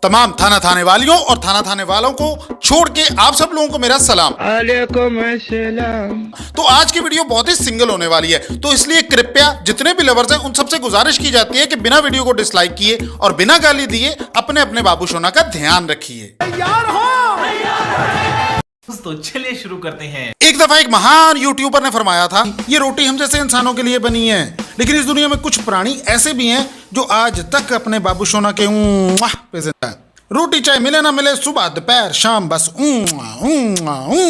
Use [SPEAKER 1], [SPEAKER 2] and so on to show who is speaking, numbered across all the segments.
[SPEAKER 1] तमाम थाना थाने वालियों और थाना थाने वालों को छोड़ के आप सब लोगों को मेरा सलाम। तो आज की वीडियो बहुत ही सिंगल होने वाली है, तो इसलिए कृपया जितने भी लवर्स हैं उन सबसे गुजारिश की जाती है कि बिना वीडियो को डिसलाइक किए और बिना गाली दिए अपने अपने बाबू सोना का ध्यान रखिए।
[SPEAKER 2] तो चलिए शुरू करते हैं।
[SPEAKER 1] एक दफा एक महान यूट्यूबर ने फरमाया था, ये रोटी हम जैसे इंसानों के लिए बनी है, लेकिन इस दुनिया में कुछ प्राणी ऐसे भी हैं जो आज तक अपने बाबू सोना के पे जिंदा है। रोटी चाहे मिले ना मिले, सुबह दोपहर शाम बस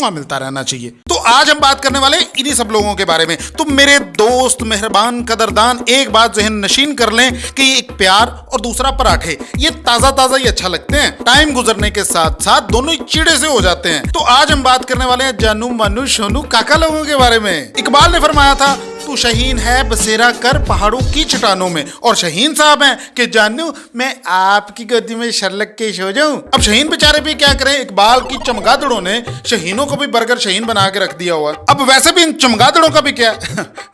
[SPEAKER 1] मिलता रहना चाहिए। तो आज हम बात करने वाले इन्हीं सब लोगों के बारे में। तो मेरे दोस्त मेहरबान कदरदान, एक बात जहन नशीन कर लें कि एक प्यार और दूसरा पराठे, ये ताजा ताजा ही अच्छा लगते हैं, टाइम गुजरने के साथ साथ दोनों ही चिड़े से हो जाते हैं। तो आज हम बात करने वाले हैं जानू मानू सोनू काका लोगों के बारे में। इकबाल ने फरमाया था, तू शहीन है बसेरा कर पहाड़ों की चट्टानों में, और शहीन साहब हैं कि जानू मैं आपकी गोदी में शर्लक के सो जाऊं। अब शहीन बेचारे भी क्या करें, इकबाल की चमगादड़ों ने शहीनों को भी बर्गर शहीन बना के रख दिया हुआ। अब वैसे भी इन चमगादड़ों का भी क्या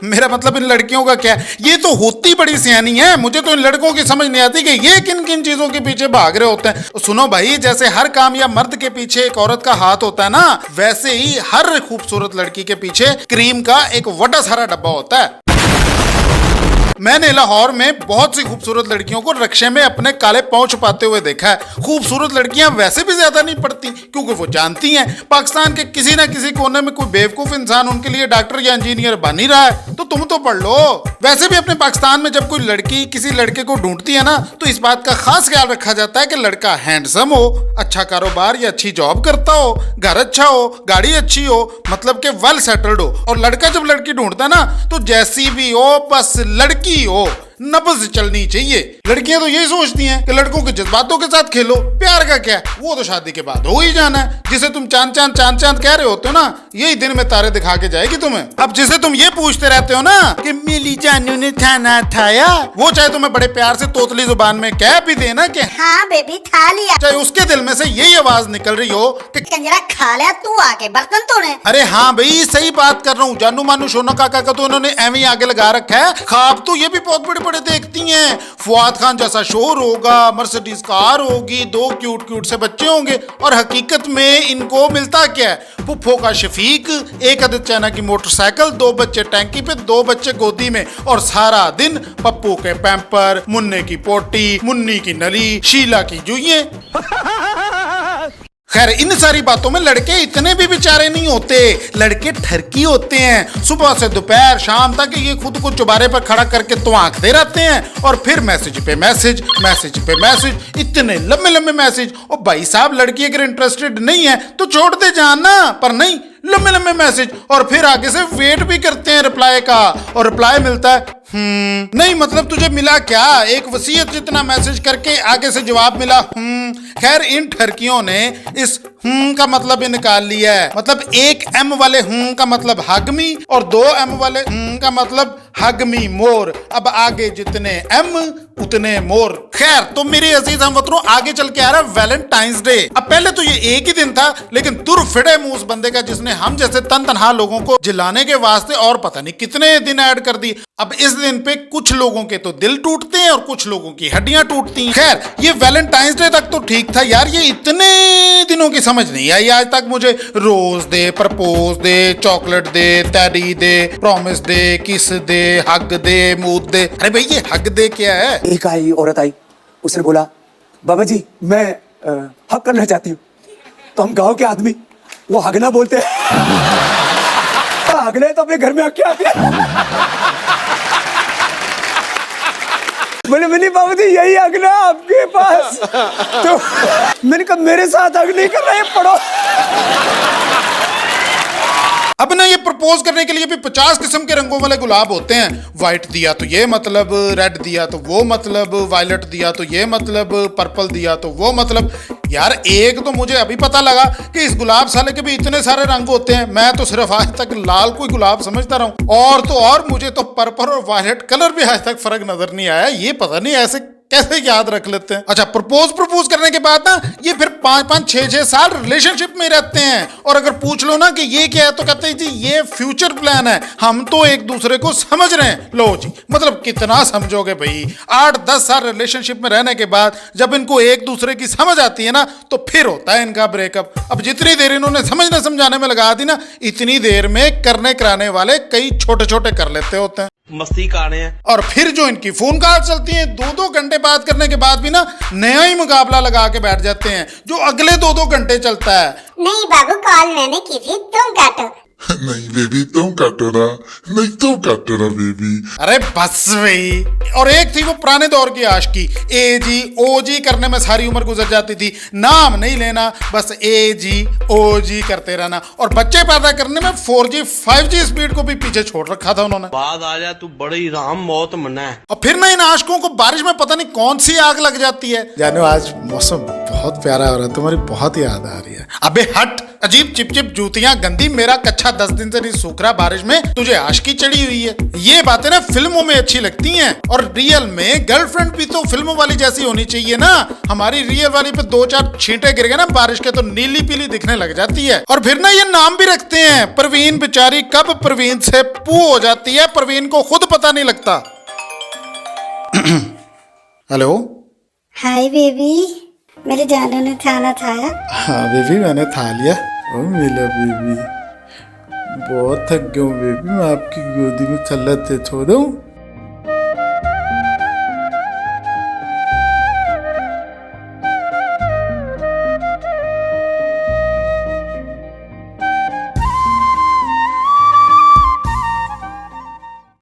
[SPEAKER 1] मेरा मतलब इन लड़कियों का क्या, ये तो होती बड़ी सियानी है। मुझे तो इन लड़कों की समझ नहीं आती कि ये किन किन चीजों के पीछे भाग रहे होते हैं। सुनो भाई, जैसे हर कामयाब मर्द के पीछे एक औरत का हाथ होता है ना, वैसे ही हर खूबसूरत लड़की के पीछे क्रीम का एक बड़ा सारा डब्बा होता है। मैंने लाहौर में बहुत सी खूबसूरत लड़कियों को रक्शे में अपने काले पांव छुपाते हुए देखा है। खूबसूरत लड़कियां वैसे भी ज्यादा नहीं पढ़ती, क्योंकि वो जानती हैं पाकिस्तान के किसी ना किसी कोने में कोई बेवकूफ इंसान उनके लिए डॉक्टर या इंजीनियर बन ही रहा है, तो तुम तो पढ़ लो। वैसे भी अपने पाकिस्तान में जब कोई लड़की किसी लड़के को ढूंढती है ना, तो इस बात का खास ख्याल रखा जाता है कि लड़का हैंडसम हो, अच्छा कारोबार या अच्छी जॉब करता हो, घर अच्छा हो, गाड़ी अच्छी हो, मतलब कि वेल सेटल्ड हो। और लड़का जब लड़की ढूंढता है ना, तो जैसी भी हो बस लड़की हो, नब्ज चलनी चाहिए। लड़कियां तो यही सोचती हैं कि लड़कों के जज्बातों के साथ खेलो, प्यार का क्या, वो तो शादी के बाद हो ही जाना है। जिसे तुम चांद चांद चांद चांद कह रहे होते हो ना, यही दिन में तारे दिखा के जाएगी तुम्हें। अब जिसे तुम ये पूछते रहते हो ना कि मिली जानू ने खाना खाया, वो चाहे तुम्हें बड़े प्यार से तोतली जुबान में कह भी देना कि
[SPEAKER 3] हाँ बेबी खा लिया,
[SPEAKER 1] चाहे उसके दिल में से यही आवाज निकल रही हो कि
[SPEAKER 3] कंजरा खा लिया तू आके बर्तन तोड़े।
[SPEAKER 1] अरे हाँ भाई, सही बात कर रहा हूँ। जानू मानू सोना काका का तो उन्होंने एवं आगे लगा रखा है। ख्वाब तो ये भी बहुत बड़े बड़े देखती हैं, फुआद खान जैसा शोर होगा, मर्सिडीज कार होगी, 2 क्यूट क्यूट से बच्चे होंगे, और हकीकत में इनको मिलता क्या है, पुप्पो का शफीक, एक अदद चाइना की मोटरसाइकिल, 2 बच्चे टैंकी पे, 2 बच्चे गोदी में, और सारा दिन पप्पू के पैम्पर, मुन्ने की पोटी, मुन्नी की नली, शीला की जुइयां। खैर, इन सारी बातों में लड़के इतने भी बेचारे नहीं होते, लड़के ठरकी होते हैं। सुबह से दोपहर शाम तक ये खुद को चुबारे पर खड़ा करके तो आंकते रहते हैं, और फिर मैसेज पे मैसेज, मैसेज पे मैसेज, इतने लंबे लंबे मैसेज। और भाई साहब, लड़की अगर इंटरेस्टेड नहीं है तो छोड़ दे जाना, पर नहीं, लंबे लंबे मैसेज, और फिर आगे से वेट भी करते हैं रिप्लाई का, और रिप्लाई मिलता है नहीं, मतलब तुझे मिला क्या, एक वसीयत जितना मैसेज करके आगे से जवाब मिला खैर, इन ठरकियों ने इस का मतलब ही निकाल लिया है। मतलब एक एम वाले का मतलब हगमी, और 2 एम वाले का मतलब हगमी मोर। अब आगे जितने एम उतने मोर। खैर, तो मेरे अजीज हमवतनों, आगे चल के आ रहा है वैलेंटाइंस डे। अब पहले तो ये एक ही दिन था, लेकिन दुर फिड़े मुंह उस बंदे का जिसने हम जैसे तन तनहा लोगों को जिलाने के वास्ते और पता नहीं कितने दिन ऐड कर दी। अब इस दिन पे कुछ लोगों के तो दिल टूटते हैं और कुछ लोगों की हड्डियां टूटती हैं। खैर, ये वैलेंटाइंस डे तक तो ठीक था यार, ये इतने दिनों की समझ नहीं आई आज तक मुझे। रोज दे, प्रपोज दे, चॉकलेट दे, टेडी दे, प्रॉमिस दे, किस दे, हग दे, मूद दे। अरे भाई, ये हग दे क्या है?
[SPEAKER 4] एक औरत आई, उसने बोला, बाबा जी मैं हक करना चाहती हूँ। तो हम गांव के आदमी वो हगना बोलते हैं। हगने तो अपने घर में हक के आते हैं। बोले मैंने बाबा जी यही हगना आपके पास। तो मैंने कहा मेरे साथ हग नहीं कर रहे, पढ़ो।
[SPEAKER 1] अब ना, ये प्रपोज करने के लिए भी 50 किस्म के रंगों वाले गुलाब होते हैं। व्हाइट दिया तो ये मतलब, रेड दिया तो वो मतलब, वायलेट दिया तो ये मतलब, पर्पल दिया तो वो मतलब। यार, एक तो मुझे अभी पता लगा कि इस गुलाब साले के भी इतने सारे रंग होते हैं। मैं तो सिर्फ आज तक लाल कोई गुलाब समझता रहा हूं, और तो और मुझे तो पर्पल और वायलेट कलर भी आज तक फर्क नजर नहीं आया। ये पता नहीं ऐसे कैसे याद रख लेते हैं। अच्छा, प्रपोज करने के बाद ना ये फिर 5-5, 6-6 साल रिलेशनशिप में रहते हैं, और अगर पूछ लो ना कि ये क्या है तो कहते हैं जी ये फ्यूचर प्लान है, हम तो एक दूसरे को समझ रहे हैं। लो जी, मतलब कितना समझोगे भाई। 8-10 साल रिलेशनशिप में रहने के बाद जब इनको एक दूसरे की समझ आती है ना तो फिर होता है इनका ब्रेकअप। अब जितनी देर इन्होंने समझने समझाने में लगा दी ना, इतनी देर में करने कराने वाले कई छोटे छोटे कर लेते होते हैं।
[SPEAKER 5] मस्ती कर रहे हैं।
[SPEAKER 1] और फिर जो इनकी फोन कॉल चलती हैं, 2-2 घंटे बात करने के बाद भी ना नया ही मुकाबला लगा के बैठ जाते हैं जो अगले 2-2 घंटे चलता है।
[SPEAKER 3] नहीं बाबू, कॉल मैंने की थी, तुम काटो।
[SPEAKER 6] नहीं बेबी तुम काटो ना, नहीं तुम काटो ना बेबी।
[SPEAKER 1] अरे बस भाई। और एक थी वो पुराने दौर की आशिकी, ए जी ओ जी करने में सारी उम्र गुजर जाती थी, नाम नहीं लेना, बस ए जी ओ जी करते रहना। और बच्चे पैदा करने में 4G 5G स्पीड को भी पीछे छोड़ रखा था उन्होंने।
[SPEAKER 5] बाद आ जा, तू बड़ी राम मौत मना है।
[SPEAKER 1] और फिर ना इन आशिकों को बारिश में पता नहीं कौन सी आग लग जाती है। जानो आज मौसम बहुत प्यारा हो रहा है, तुम्हारी बहुत याद आ रही है। अबे हट, अजीब चिपचिप जूतियां गंदी, मेरा कच्छा 10 दिन से नहीं सूख रहा बारिश में, तुझे आशिकी चढ़ी हुई है। ये बातें ना फिल्मों में अच्छी लगती हैं, और रियल में गर्लफ्रेंड भी तो फिल्मों वाली जैसी होनी चाहिए ना। हमारी रियल वाली पे 2-4 छींटे गिर गए ना बारिश के तो नीली पीली दिखने लग जाती है। और फिर ना ये नाम भी रखते हैं, परवीन बेचारी कब परवीन से पू हो जाती है, परवीन को खुद पता नहीं लगता। हेलो।
[SPEAKER 3] हाय बेबी, मेरे जानू ने खाना खाया?
[SPEAKER 1] हाँ बेबी, मैंने खा लिया। ओ मिला बेबी, बहुत थक गया हूँ बेबी, मैं आपकी गोदी में चलते छोड़ दूँ।